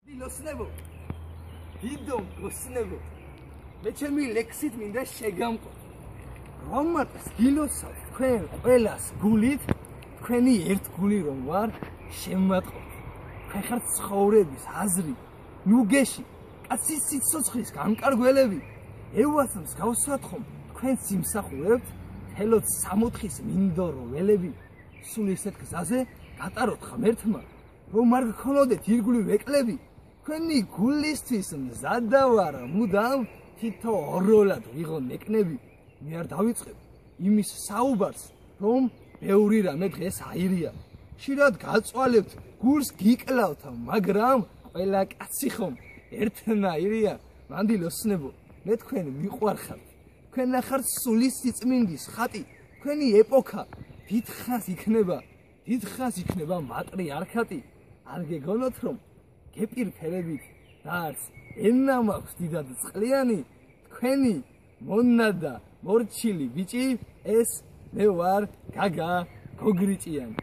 დილოსნებო, დიდომ გოსნებო, მე ჩემი ლექსით მინდა შეგამყო. რომაც გილოსავ თქვენ ყველას გულით, თქვენი ერთ გული რომ ვარ, შემმატყოთ. თქვენ ხართ ცხოვრების აზრი, ნუგეში, კაცის სიცოცხლის გამკარგველები. ევას მსგავსად ხომ თქვენ სიმსახურებთ, თელოთ სამოთხის მინდორო ველები. სულ ისეთ გზაზე გატაროთ ღმერთმა, რომ არ გქონოდეთ ირგვლივ ეკლები. თქვენი გულისთვის მზადა ვარ მუდამ თითო ოროლად ვიღო ნეკნები. მე არ დავიწყებ იმის საუბარს, რომ ბევრი რამე დღეს აირია. ხშირად გაწვალებთ, გულს გიკლავთ, მაგრამ ყველა კაცი ხომ ერთნაირია. მანდილოსნებო, მე თქვენ მიყვარხართ. თქვენ ახართ სულის სიწმინდის ხატი, თქვენი ეპოქა დიდხანს იქნება მატრიარქატი. არ გეგონოთ რომ გეპირფერებით და არც ენა მაქვს დიდად წყლიანი, თქვენი მონადა მორჩილი ბიჭი, ეს მე ვარ გაგა გოგრიჭიანი.